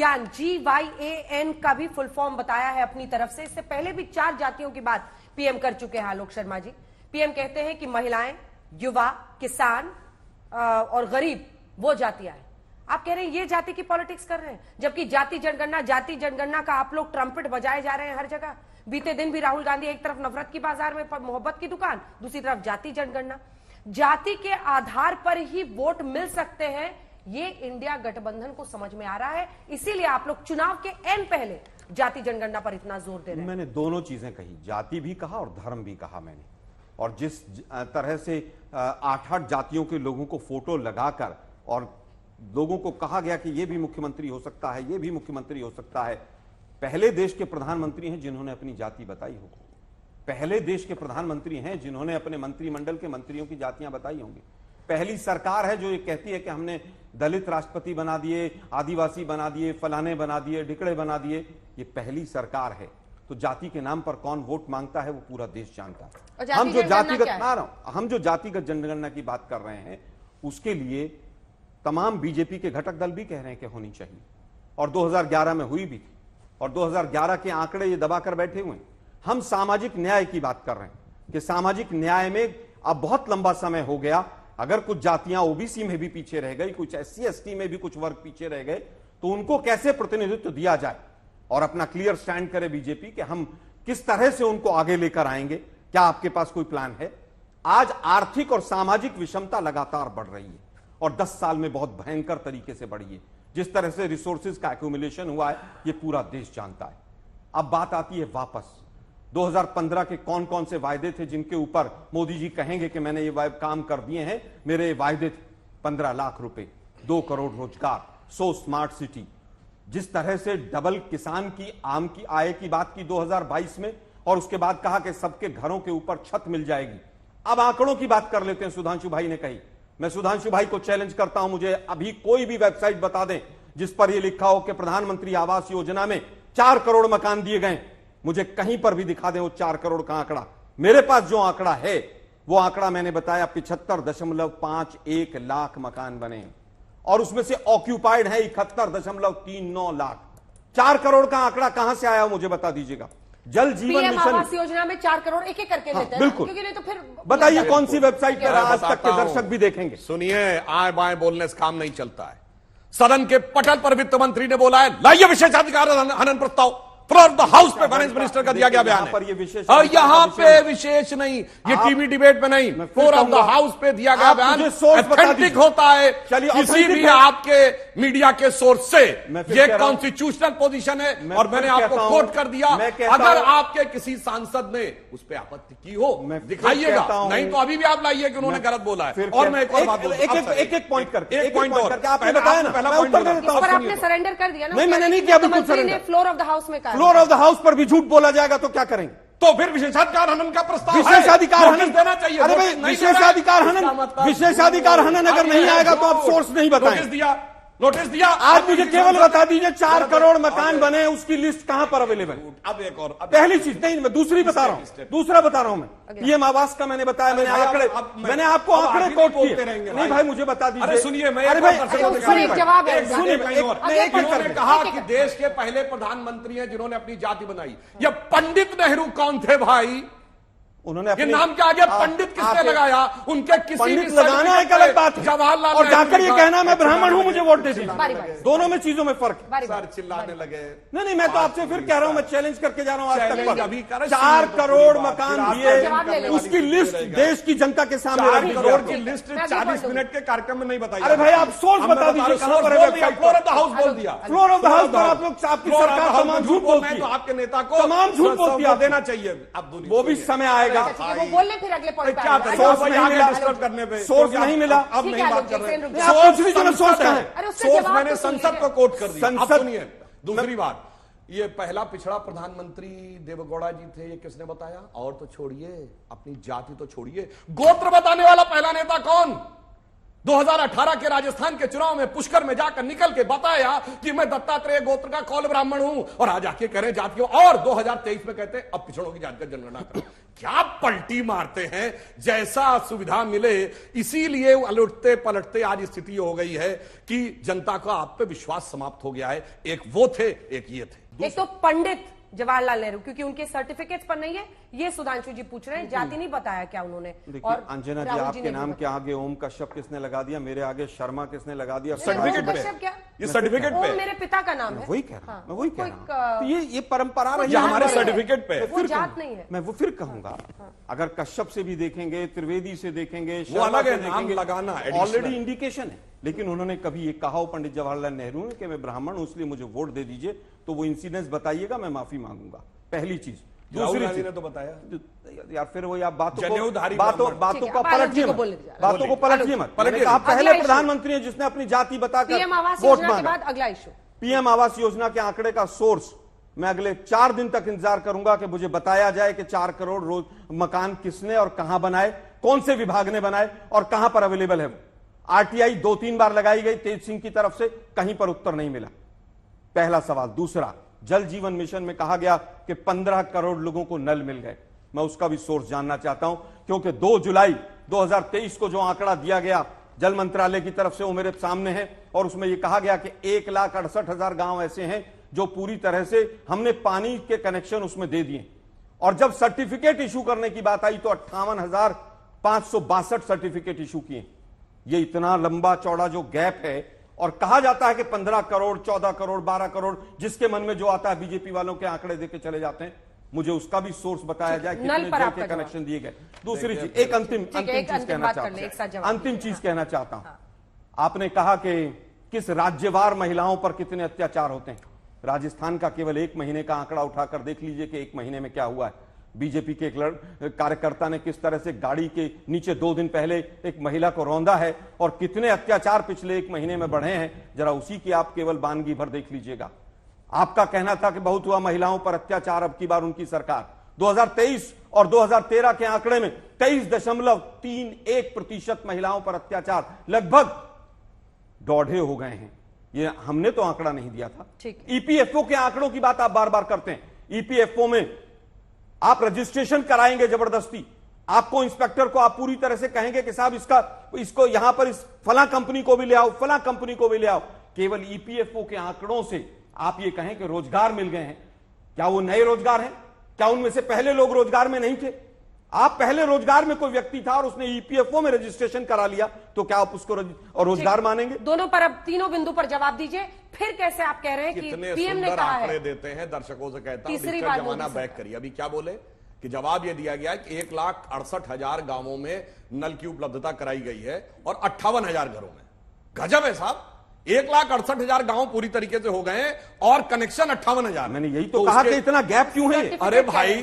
ज्ञान GYAN का भी फुल फॉर्म बताया है अपनी तरफ से। इससे पहले भी 4 जातियों की बात पीएम कर चुके हैं आलोक शर्मा जी। पीएम कहते हैं कि महिलाएं, युवा, किसान और गरीब वो जातियां हैं। आप कह रहे हैं ये जाति की पॉलिटिक्स कर रहे हैं, जबकि जाति जनगणना का आप लोग ट्रम्पेट बजाए जा रहे हैं हर जगह। बीते दिन भी राहुल गांधी एक तरफ नफरत की बाजार में मोहब्बत की दुकान, दूसरी तरफ जाति जनगणना। जाति के आधार पर ही वोट मिल सकते हैं, ये इंडिया गठबंधन को समझ में आ रहा है। इसीलिए आप लोग चुनाव के एन पहले जाति जनगणना पर इतना जोर दे रहे हैं। मैंने दोनों चीजें कही, जाति भी कहा और धर्म भी कहा मैंने। और जिस तरह से 8-8 जातियों के लोगों को फोटो लगाकर और लोगों को कहा गया कि ये भी मुख्यमंत्री हो सकता है, ये भी मुख्यमंत्री हो सकता है। पहले देश के प्रधानमंत्री हैं जिन्होंने अपनी जाति बताई हो, पहले देश के प्रधानमंत्री हैं जिन्होंने अपने मंत्रिमंडल के मंत्रियों की जातियां बताई होंगी। पहली सरकार है जो ये कहती है कि हमने दलित राष्ट्रपति बना दिए, आदिवासी बना दिए, फलाने बना दिए, ढिकड़े बना दिए। ये पहली सरकार है। तो जाति के नाम पर कौन वोट मांगता है वो पूरा देश जानता है। हम जो जातिगत जनगणना की बात कर रहे हैं उसके लिए तमाम बीजेपी के घटक दल भी कह रहे हैं कि होनी चाहिए, और 2011 में हुई भी थी, और 2011 के आंकड़े ये दबाकर बैठे हुए हैं। हम सामाजिक न्याय की बात कर रहे हैं कि सामाजिक न्याय में अब बहुत लंबा समय हो गया। अगर कुछ जातियां ओबीसी में भी पीछे रह गई, कुछ SC ST में भी कुछ वर्ग पीछे रह गए, तो उनको कैसे प्रतिनिधित्व दिया जाए, और अपना क्लियर स्टैंड करे बीजेपी कि हम किस तरह से उनको आगे लेकर आएंगे। क्या आपके पास कोई प्लान है? आज आर्थिक और सामाजिक विषमता लगातार बढ़ रही है और 10 साल में बहुत भयंकर तरीके से बढ़ी है। जिस तरह से रिसोर्सेज का एक्यूमुलेशन हुआ है ये पूरा देश जानता है। अब बात आती है वापस 2015 के कौन कौन से वायदे थे जिनके ऊपर मोदी जी कहेंगे कि मैंने ये काम कर दिए हैं, मेरे वायदे थे। 15 लाख रुपए, 2 करोड़ रोजगार, 100 स्मार्ट सिटी। जिस तरह से डबल किसान की आम की आय की बात की 2022 में, और उसके बाद कहा कि सबके घरों के ऊपर छत मिल जाएगी। अब आंकड़ों की बात कर लेते हैं। सुधांशु भाई ने कही, मैं सुधांशु भाई को चैलेंज करता हूं, मुझे अभी कोई भी वेबसाइट बता दें जिस पर यह लिखा हो कि प्रधानमंत्री आवास योजना में 4 करोड़ मकान दिए गए। मुझे कहीं पर भी दिखा दें वो 4 करोड़ का आंकड़ा। मेरे पास जो आंकड़ा है वो आंकड़ा मैंने बताया 75.51 लाख मकान बने, और उसमें से ऑक्यूपाइड है 71.39 लाख। 4 करोड़ का आंकड़ा कहां से आया मुझे बता दीजिएगा। जल जीवन मिशन आवास योजना में 4 करोड़ एक करके लेते हैं, बिल्कुल। क्योंकि नहीं तो फिर बताइए कौन सी वेबसाइट पर आज तक के दर्शक भी देखेंगे। सुनिए, आए बाएं बोलने से काम नहीं चलता है। सदन के पटल पर वित्त मंत्री ने बोला है लाइए विशेषाधिकार हनन प्रस्ताव। फ्लोर ऑफ द हाउस पे फाइनेंस मिनिस्टर का दिया गया बयान है। और यहां पे विशेष नहीं, ये टीवी डिबेट में नहीं, फ्लोर ऑफ द हाउस पे दिया गया बयान ऑथेंटिक होता है किसी भी आपके मीडिया के सोर्स से। ये कॉन्स्टिट्यूशनल पोजीशन है और मैंने आपको कोट कर दिया। अगर आपके किसी सांसद ने उस पर आपत्ति की हो दिखाइएगा, नहीं तो अभी भी आप लाइए कि उन्होंने गलत बोला है। और मैं एक और बात बोलूं, एक पॉइंट करके एक पॉइंट और आपने बताया ना, पहला पॉइंट आपने सरेंडर कर दिया ना। नहीं, मैंने नहीं किया बिल्कुल surrender. Floor of the house में कहा, फ्लोर ऑफ द हाउस पर भी झूठ बोला जाएगा तो क्या करेंगे? तो फिर विशेषाधिकार हनन का प्रस्ताव, विशेषाधिकार हनन देना चाहिए। अरे भाई, विशेषाधिकार हनन अगर नहीं आएगा तो आप सोर्स नहीं बताएं। नोटिस दिया। आज मुझे केवल बता दीजिए 4 करोड़ मकान बने, उसकी लिस्ट कहां पर अवेलेबल है? अब एक और पहली चीज नहीं, मैं दूसरी बता रहा हूं, दूसरा बता रहा हूं। मैं पीएम आवास का मैंने बताया, मैंने आंकड़े, मैंने आपको आंकड़े कोट किए। नहीं भाई मुझे बता दीजिए। अरे सुनिए, मैं अरे भाई जवाब है। उन्होंने कहा कि देश के पहले प्रधानमंत्री हैं जिन्होंने अपनी जाति बनाई। ये पंडित नेहरू कौन थे भाई? उन्होंने ये नाम क्या आ गया? पंडित किसने लगाया? उनके किसी पंडित लगाना एक अलग बात है, जवाहरलाल और जाकर ये कहना मैं ब्राह्मण हूं मुझे वोट दे दीजिए। दोनों में चीजों में फर्क है। सर चिल्लाने लगे। नहीं, मैं तो आपसे फिर कह रहा हूं, मैं चैलेंज करके जा रहा हूं। आज तक 4 तो करोड़ मकान दिए, उसकी लिस्ट देश की जनता के सामने 4 करोड़ की लिस्ट 40 मिनट के कार्यक्रम में नहीं बताई। अरे भाई आप सोर्स बता दीजिए कहां पर है। फ्लोर ऑफ द हाउस बोल दिया। फ्लोर ऑफ द हाउस पर आप लोग, आपकी सरकार तमाम झूठ बोलती है, तो आपके नेता को तमाम झूठ बोलती है, देना चाहिए। अब वो भी समय आएगा। फिर अगले पॉइंट पे सोर्स नहीं मिला, सोर्स नहीं मिला। अब नहीं बात कर रहे हैं। सोर्स मैंने संसद को कोट कर दिया। अब सुनिए दूसरी बात, ये पहला पिछड़ा प्रधानमंत्री देवेगौड़ा जी थे, ये किसने बताया? और तो छोड़िए, अपनी जाति तो छोड़िए, गोत्र बताने वाला पहला नेता कौन? 2018 के राजस्थान के चुनाव में पुष्कर में जाकर निकल के बताया कि मैं दत्तात्रेय गोत्र का कौल ब्राह्मण हूं, और आज आके कह रहे जातियों, और 2023 में कहते अब पिछड़ों की जाति का जनगणना करो। क्या पलटी मारते हैं, जैसा सुविधा मिले। इसीलिए उलटते पलटते आज स्थिति हो गई है कि जनता का आप पे विश्वास समाप्त हो गया है। एक वो थे, एक ये थे। एक तो पंडित जवाहरलाल नेहरू, क्योंकि उनके सर्टिफिकेट्स पर नहीं है, ये सुधांशु जी पूछ रहे हैं, जाति नहीं बताया क्या उन्होंने। देखिए अंजना जी, आपके नाम के आगे ओम कश्यप किसने लगा दिया, मेरे आगे शर्मा किसने लगा दिया? सर्टिफिकेट पे, ये सर्टिफिकेट पे मेरे पिता का नाम है। वही कह रहा हूं, मैं वही कह रहा हूं। ये परंपरा रही है हमारे सर्टिफिकेट पे। वो जात नहीं है। मैं वो फिर कहूंगा, अगर कश्यप से भी देखेंगे, त्रिवेदी से देखेंगे, वो अलग है, नाम लगाना ऑलरेडी इंडिकेशन है। लेकिन उन्होंने कभी ये कहा हो पंडित जवाहरलाल नेहरू ने कि मैं ब्राह्मण हूं इसलिए मुझे वोट दे दीजिए, तो वो इंसिडेंस बताइएगा, मैं माफी मांगूंगा। पहली चीज। दूसरी चीज ने तो बताया यार, फिर वही आप बातों को पलटिए मत, बातों को पलटिए मत। आप पहले प्रधानमंत्री हैं जिसने अपनी जाति बताकर पीएम आवास वोट योजना के मांगा। बाद अगला इशू, पीएम आवास योजना के आंकड़े का सोर्स मैं अगले 4 दिन तक इंतजार करूंगा कि मुझे बताया जाए कि 4 करोड़ रोज मकान किसने और कहां बनाए, कौन से विभाग ने बनाए और कहां पर अवेलेबल है। वो आरटीआई 2-3 बार लगाई गई तेज सिंह की तरफ से, कहीं पर उत्तर नहीं मिला। पहला सवाल। दूसरा, जल जीवन मिशन में कहा गया कि 15 करोड़ लोगों को नल मिल गए। मैं उसका भी सोर्स जानना चाहता हूं, क्योंकि 2 जुलाई 2023 को जो आंकड़ा दिया गया जल मंत्रालय की तरफ से वो मेरे सामने है, और उसमें यह कहा गया कि 1,68,000 गांव ऐसे हैं जो पूरी तरह से हमने पानी के कनेक्शन उसमें दे दिए। और जब सर्टिफिकेट इशू करने की बात आई तो 58,562 सर्टिफिकेट इशू किए। ये इतना लंबा चौड़ा जो गैप है, और कहा जाता है कि 15 करोड़, 14 करोड़, 12 करोड़, जिसके मन में जो आता है बीजेपी वालों के आंकड़े देके चले जाते हैं। मुझे उसका भी सोर्स बताया जाए कितने जल के कनेक्शन दिए गए। दूसरी चीज, एक अंतिम चीज कहना चाहता हूं, अंतिम चीज कहना चाहता हूं। आपने कहा कि किस राज्यवार महिलाओं पर कितने अत्याचार होते हैं। राजस्थान का केवल 1 महीने का आंकड़ा उठाकर देख लीजिए कि 1 महीने में क्या हुआ है। बीजेपी के एक कार्यकर्ता ने किस तरह से गाड़ी के नीचे 2 दिन पहले एक महिला को रौंदा है, और कितने अत्याचार पिछले 1 महीने में बढ़े हैं, जरा उसी की आप केवल बानगी भर देख लीजिएगा। आपका कहना था कि बहुत हुआ महिलाओं पर अत्याचार, अब की बार उनकी सरकार 2023 और 2013 के आंकड़े में 23.31% महिलाओं पर अत्याचार, लगभग दौड़े हो गए हैं। ये हमने तो आंकड़ा नहीं दिया था। ईपीएफओ के आंकड़ों की बात आप बार बार करते हैं। ईपीएफओ में आप रजिस्ट्रेशन कराएंगे जबरदस्ती, आपको इंस्पेक्टर को आप पूरी तरह से कहेंगे कि साहब इसको यहां पर इस फला कंपनी को भी ले आओ, फला कंपनी को भी ले आओ। केवल ईपीएफओ के आंकड़ों से आप ये कहें कि रोजगार मिल गए हैं। क्या वो नए रोजगार हैं? क्या उनमें से पहले लोग रोजगार में नहीं थे? आप पहले रोजगार में कोई व्यक्ति था और उसने ईपीएफओ में रजिस्ट्रेशन करा लिया, तो क्या आप उसको रोजगार मानेंगे? दोनों पर अब तीनों बिंदु पर जवाब दीजिए। फिर कैसे आप कह रहे हैं कि पीएम ने कहा है, देते हैं दर्शकों से कहता हूं, तीसरी बार जमाना बैक करिए। अभी क्या बोले कि जवाब यह दिया गया कि 1,68,000 गांवों में नल की उपलब्धता कराई गई है और 58,000 घरों में। गजब है साहब, 1,68,000 गांव पूरी तरीके से हो गए और कनेक्शन 58,000। मैंने यही तो कहा कि इतना गैप क्यों है? अरे भाई,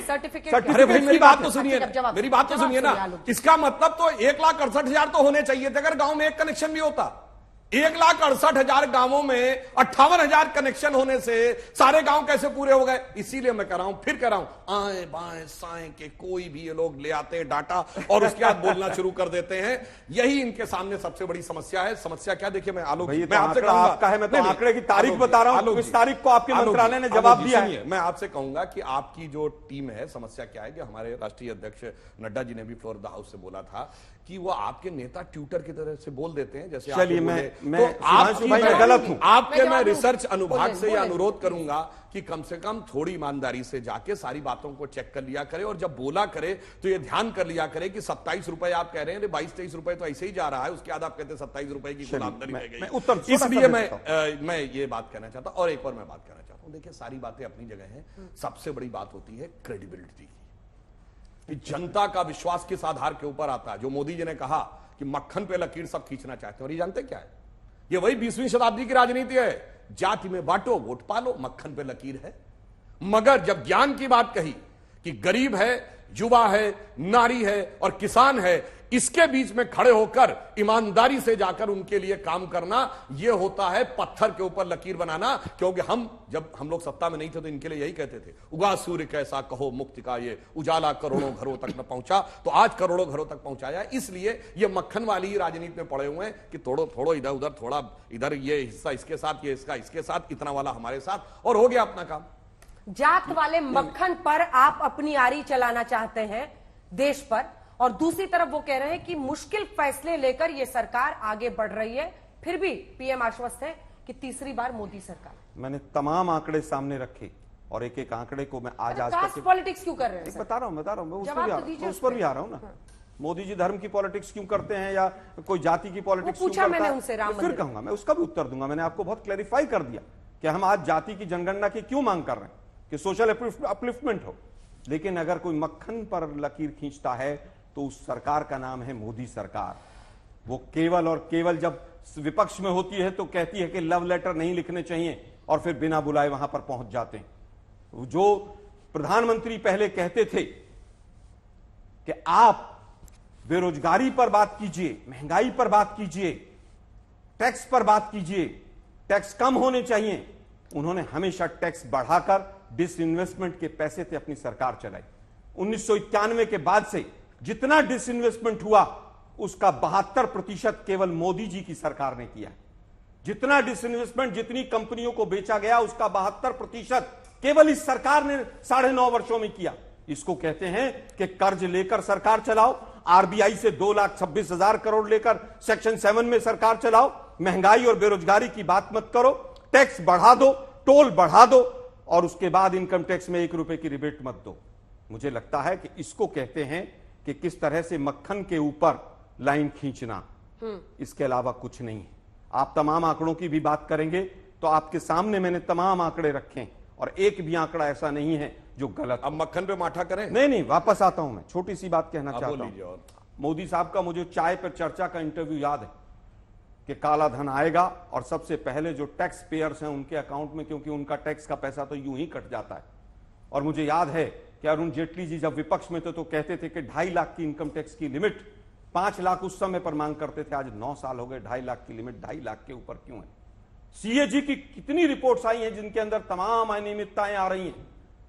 मेरी बात तो सुनिए, मेरी बात तो सुनिए ना। इसका मतलब तो 1,68,000 तो होने चाहिए थे अगर गांव में एक कनेक्शन भी होता। 1,68,000 गांवों में 58,000 कनेक्शन होने से सारे गांव कैसे पूरे हो गए? इसीलिए मैं कह रहा हूं, फिर कह रहा हूं, आए बाएं साएं के कोई भी ये लोग ले आते हैं डाटा और उसके बाद बोलना शुरू कर देते हैं। यही इनके सामने सबसे बड़ी समस्या है। समस्या क्या? देखिए मैं आलोक, मैं आपसे कहूंगा, आपका है, मैं तो आंकड़े की तारीख बता रहा हूं, इस तारीख को आपके मंत्रालय ने जवाब दिया है। मैं आपसे कहूंगा कि आपकी जो टीम है, समस्या क्या है कि हमारे राष्ट्रीय अध्यक्ष नड्डा जी ने भी फ्लोर द हाउस से बोला था कि वो आपके नेता ट्यूटर की तरह से बोल देते हैं। जैसे चलिए, मैं गलत हूं। आपके मैं रिसर्च अनुभाग से यह अनुरोध करूंगा कि कम से कम थोड़ी ईमानदारी से जाके सारी बातों को चेक कर लिया करे, और जब बोला करे तो ये ध्यान कर लिया करे कि 27 रुपए आप कह रहे हैं, 22-23 रुपए तो ऐसे ही जा रहा है, उसके बाद आप कहते हैं 27 रुपए की कुल आमदनी रह गई। इसलिए मैं ये बात कहना चाहता हूं। और एक और मैं बात कहना चाहता हूं, देखिए सारी बातें अपनी जगह हैं, सबसे बड़ी बात होती है क्रेडिबिलिटी की, कि जनता का विश्वास किस आधार के ऊपर आता है। जो मोदी जी ने कहा कि मक्खन पे लकीर सब खींचना चाहते हैं, और ये जानते क्या है? ये वही 20वीं शताब्दी की राजनीति है। जाति में बांटो, वोट पालो, मक्खन पे लकीर है। मगर जब ज्ञान की बात कही कि गरीब है, युवा है, नारी है और किसान है, इसके बीच में खड़े होकर ईमानदारी से जाकर उनके लिए काम करना, यह होता है पत्थर के ऊपर लकीर बनाना। क्योंकि जब हम लोग सत्ता में नहीं थे तो इनके लिए यही कहते थे, उगा सूर्य कैसा कहो मुक्ति का ये उजाला करोड़ों घरों तक न पहुंचा, तो आज करोड़ों घरों तक पहुंचाया। इसलिए ये मक्खन वाली राजनीति में पड़े हुए हैं कि थोड़ो इधर उधर, थोड़ा इधर ये हिस्सा इसके साथ, ये इसका इसके साथ, इतना वाला हमारे साथ, और हो गया अपना काम। जात वाले मक्खन पर आप अपनी आरी चलाना चाहते हैं, देश पर, और दूसरी तरफ वो कह रहे हैं कि मुश्किल फैसले लेकर ये सरकार आगे बढ़ रही है। फिर भी पीएम आश्वस्त है कि तीसरी बार मोदी सरकार। मैंने तमाम आंकड़े सामने रखे और एक एक आंकड़े को मैं आज कास्ट पॉलिटिक्स क्यों कर रहे हैं? बता रहा हूं मैं जवाब तो दीजिए, उस पर भी आ रहा हूं ना। मोदी जी धर्म की पॉलिटिक्स क्यों करते हैं या कोई जाति की पॉलिटिक्स पूछा मैंने उनसे राम फिर कहूंगा, मैं उसका भी उत्तर दूंगा। मैंने आपको बहुत क्लैरिफाई कर दिया कि हम आज जाति की जनगणना की क्यों मांग कर रहे हैं, कि सोशल अपलिफ्टमेंट हो। लेकिन अगर कोई मक्खन पर लकीर खींचता है तो उस सरकार का नाम है मोदी सरकार। वो केवल और केवल जब विपक्ष में होती है तो कहती है कि लव लेटर नहीं लिखने चाहिए और फिर बिना बुलाए वहां पर पहुंच जाते हैं। जो प्रधानमंत्री पहले कहते थे कि आप बेरोजगारी पर बात कीजिए, महंगाई पर बात कीजिए, टैक्स पर बात कीजिए, टैक्स कम होने चाहिए, उन्होंने हमेशा टैक्स बढ़ाकर डिसइन्वेस्टमेंट के पैसे से अपनी सरकार चलाई। 1991 के बाद से जितना डिसइन्वेस्टमेंट हुआ उसका 72% केवल मोदी जी की सरकार ने किया। जितना डिसइन्वेस्टमेंट, जितनी कंपनियों को बेचा गया उसका 72% केवल इस सरकार ने 9.5 वर्षों में किया। इसको कहते हैं कि कर्ज लेकर सरकार चलाओ, आरबीआई से 2,26,000 करोड़ लेकर सेक्शन 7 में सरकार चलाओ, महंगाई और बेरोजगारी की बात मत करो, टैक्स बढ़ा दो, टोल बढ़ा दो और उसके बाद इनकम टैक्स में 1 रुपए की रिबेट मत दो। मुझे लगता है कि इसको कहते हैं कि किस तरह से मक्खन के ऊपर लाइन खींचना, इसके अलावा कुछ नहीं है। आप तमाम आंकड़ों की भी बात करेंगे तो आपके सामने मैंने तमाम आंकड़े रखे हैं और एक भी आंकड़ा ऐसा नहीं है जो गलत। अब मक्खन पे माठा करें? नहीं, वापस आता हूं। मैं छोटी सी बात कहना चाहता हूं। मोदी साहब का मुझे चाय पर चर्चा का इंटरव्यू याद है कि काला धन आएगा और सबसे पहले जो टैक्स पेयर्स हैं उनके अकाउंट में, क्योंकि उनका टैक्स का पैसा तो यूं ही कट जाता है। और मुझे याद है कि अरुण जेटली जी जब विपक्ष में थे तो कहते थे कि 2.5 लाख की इनकम टैक्स की लिमिट, 5 लाख उस समय पर मांग करते थे। आज 9 साल हो गए, 2.5 लाख की लिमिट 2.5 लाख के ऊपर क्यों है? सीएजी की कितनी रिपोर्ट्स आई हैं जिनके अंदर तमाम अनियमितताएं आ रही हैं।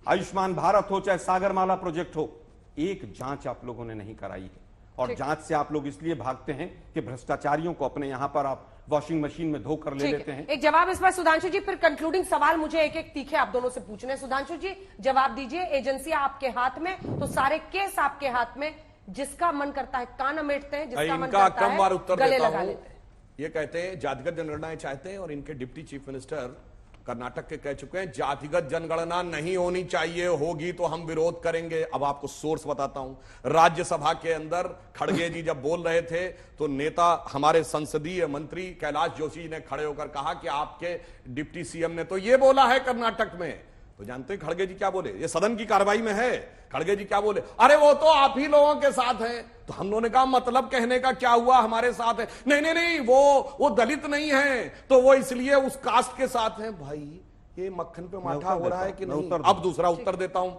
आयुष्मान भारत हो चाहे सागरमाला प्रोजेक्ट हो, एक जांच आप लोगों ने नहीं कराई है। और जांच से आप लोग इसलिए भागते हैं कि भ्रष्टाचारियों को अपने यहां पर आप वॉशिंग मशीन में धोकर ले लेते हैं। एक जवाब इस पर सुधांशु जी, फिर कंक्लूडिंग सवाल मुझे एक एक तीखे आप दोनों से पूछने। सुधांशु जी जवाब दीजिए। एजेंसियां आपके हाथ में तो सारे केस आपके हाथ में, जिसका मन करता है कान अमेटते हैं, जिसका मन करता है गले लगा लेते हैं। ये कहते हैं जातिगत जनगणना चाहते हैं और इनके डिप्टी चीफ मिनिस्टर कर्नाटक के कह चुके हैं जातिगत जनगणना नहीं होनी चाहिए, होगी तो हम विरोध करेंगे। अब आपको सोर्स बताता हूं। राज्यसभा के अंदर खड़गे जी जब बोल रहे थे तो नेता हमारे संसदीय मंत्री कैलाश जोशी ने खड़े होकर कहा कि आपके डिप्टी सीएम ने तो ये बोला है कर्नाटक में। तो जानते हैं खड़गे जी क्या बोले? ये सदन की कार्रवाई में है। खड़गे जी क्या बोले? अरे वो तो आप ही लोगों के साथ हैं। तो हम लोगों ने कहा मतलब कहने का क्या हुआ, हमारे साथ है? नहीं, वो दलित नहीं है तो वो इसलिए उस कास्ट के साथ हैं। भाई ये मक्खन पे माठा हो रहा है कि नहीं? अब दूसरा उत्तर देता हूं।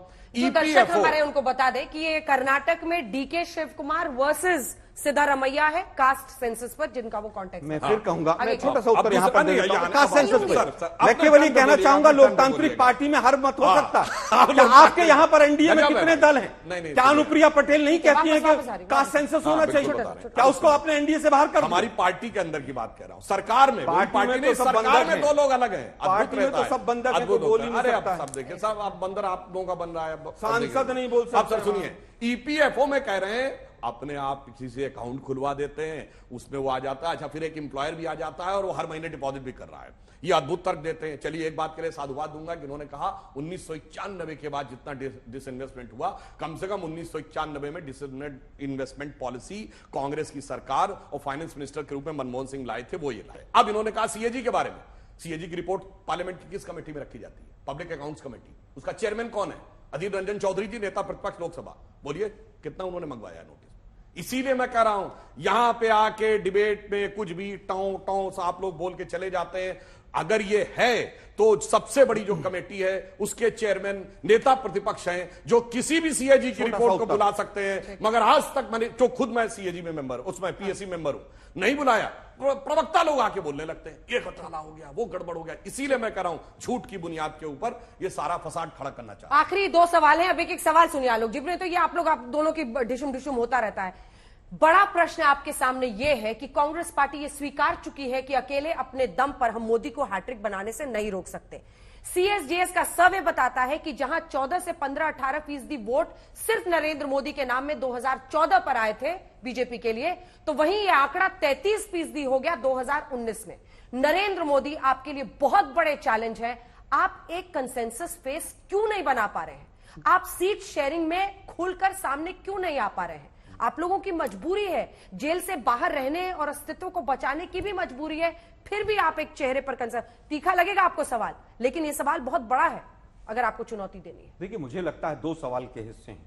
दर्शक हमारे उनको बता दें कि ये कर्नाटक में डीके शिव कुमार वर्सेस सिद्धारमैया है कास्ट सेंसस पर, जिनका वो कॉन्टेक्ट। मैं फिर कहूंगा, मैं छोटा सा उत्तर यहां पर दे देता हूं कास्ट सेंसस पर। मैं केवल ये कहना चाहूंगा लोकतांत्रिक पार्टी में हर मत हो सकता है। क्या आपके यहां पर एनडीए में कितने दल हैं? क्या अनुप्रिया पटेल नहीं कहती है कि कास्ट सेंसस होना चाहिए? क्या उसको आपने एनडीए से बाहर कर? हमारी पार्टी के अंदर की बात कह रहा हूं। सरकार में पार्टी में सरकार में 2 लोग अलग हैं। पार्टी में तो सब बंदर है, बोल ही नहीं सकता। सब देखिए साहब, आप बंदर आप लोगों का बन रहा है, सांसद नहीं बोल सकते। आप सर सुनिए, ईपीएफओ में कह रहे हैं अपने आप किसी से अकाउंट खुलवा देते हैं, उसमें वो आ जाता है। अच्छा, फिर एक एम्प्लॉयर भी आ जाता है और वो हर महीने डिपॉजिट भी कर रहा है। ये अद्भुत तर्क देते हैं। चलिए एक बात के लिए साधुवाद दूंगा कि उन्होंने कहा 1991 के बाद जितना डिसइन्वेस्टमेंट हुआ, कम से कम 1991 में डिसइन्वेस्टमेंट पॉलिसी कांग्रेस की सरकार और फाइनेंस मिनिस्टर के रूप में मनमोहन सिंह लाए थे, वो ये लाए। अब इन्होंने कहा सीएजी के बारे में। सीएजी की रिपोर्ट पार्लियामेंट की किस कमेटी में रखी जाती है? Public accounts committee. उसका चेयरमैन कौन है? अधीर रंजन चौधरी जी, नेता प्रतिपक्ष लोकसभा। बोलिए कितना उन्होंने मंगवाया नोटिस? इसीलिए मैं कह रहा हूं यहां पे आके डिबेट में कुछ भी टों टों सा आप लोग बोल के चले जाते हैं। अगर ये है तो सबसे बड़ी जो कमेटी है उसके चेयरमैन नेता प्रतिपक्ष हैं, जो किसी भी सीएजी की रिपोर्ट को बुला सकते हैं। मगर आज तक मैंने जो खुद मैं सीएजी में मेंबर, उसमें पीएससी मेंबर हूं, नहीं बुलाया। प्रवक्ता लोग आके बोलने लगते हैं ये घोटाला हो गया, वो गड़बड़ हो गया। इसीलिए मैं कह रहा हूं झूठ की बुनियाद के ऊपर ये सारा फसाद खड़ा करना चाहता हूं। आखिरी 2 सवाल हैं, अब एक सवाल सुनिए आलोक जी। तो ये आप लोग आप दोनों की डिशुम डिशुम होता रहता है। बड़ा प्रश्न आपके सामने यह है कि कांग्रेस पार्टी ये स्वीकार चुकी है कि अकेले अपने दम पर हम मोदी को हैट्रिक बनाने से नहीं रोक सकते। सीएसजीएस का सर्वे बताता है कि जहां 14 से 15-18% वोट सिर्फ नरेंद्र मोदी के नाम में 2014 पर आए थे बीजेपी के लिए, तो वहीं यह आंकड़ा 33% हो गया 2019 में। नरेंद्र मोदी आपके लिए बहुत बड़े चैलेंज है। आप एक कंसेंसस फेस क्यों नहीं बना पा रहे हैं? आप सीट शेयरिंग में खुलकर सामने क्यों नहीं आ पा रहे हैं? आप लोगों की मजबूरी है, जेल से बाहर रहने और अस्तित्व को बचाने की भी मजबूरी है, फिर भी आप एक चेहरे पर कंसर्न। तीखा लगेगा आपको सवाल, लेकिन यह सवाल बहुत बड़ा है अगर आपको चुनौती देनी है। देखिए, मुझे लगता है दो सवाल के हिस्से हैं।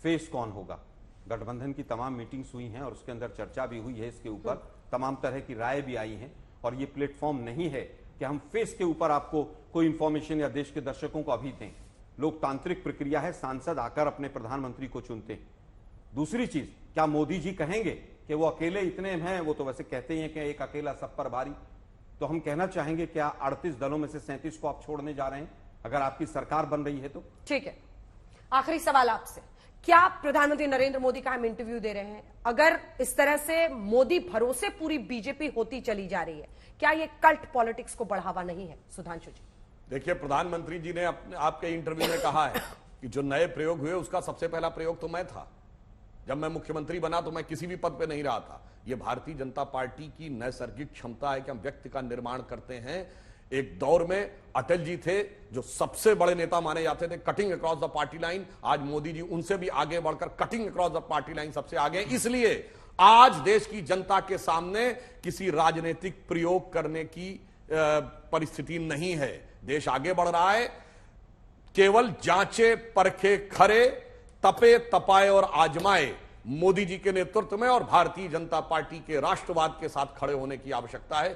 फेस कौन होगा? गठबंधन की तमाम मीटिंग्स हुई हैं और उसके अंदर चर्चा भी हुई है, इसके ऊपर तमाम तरह की राय भी आई है, और ये प्लेटफॉर्म नहीं है कि हम फेस के ऊपर आपको कोई इंफॉर्मेशन या देश के दर्शकों को अभी दें। लोकतांत्रिक प्रक्रिया है, सांसद आकर अपने प्रधानमंत्री को चुनते हैं। दूसरी चीज, क्या मोदी जी कहेंगे कि वो अकेले इतने हैं? वो तो वैसे कहते ही हैं कि एक अकेला सब पर भारी। तो हम कहना चाहेंगे, क्या 38 दलों में से 37 को आप छोड़ने जा रहे हैं अगर आपकी सरकार बन रही है तो? ठीक है, आखिरी सवाल आपसे, क्या प्रधानमंत्री नरेंद्र मोदी का हम इंटरव्यू दे रहे हैं, अगर इस तरह से मोदी भरोसे पूरी बीजेपी होती चली जा रही है, क्या ये कल्ट पॉलिटिक्स को बढ़ावा नहीं है? सुधांशु जी। देखिए, प्रधानमंत्री जी ने आपके इंटरव्यू में कहा है कि जो नए प्रयोग हुए उसका सबसे पहला प्रयोग तो मैं था। जब मैं मुख्यमंत्री बना तो मैं किसी भी पद पे नहीं रहा था। यह भारतीय जनता पार्टी की नैसर्गिक क्षमता है कि हम व्यक्ति का निर्माण करते हैं। एक दौर में अटल जी थे जो सबसे बड़े नेता माने जाते थे, cutting across the party line. आज मोदी जी उनसे भी आगे बढ़कर cutting across the party line सबसे आगे हैं। इसलिए आज देश की जनता के सामने किसी राजनीतिक प्रयोग करने की परिस्थिति नहीं है। देश आगे बढ़ रहा है। केवल जांचे परखे खरे, तपे तपाए और आजमाए मोदी जी के नेतृत्व में और भारतीय जनता पार्टी के राष्ट्रवाद के साथ खड़े होने की आवश्यकता है।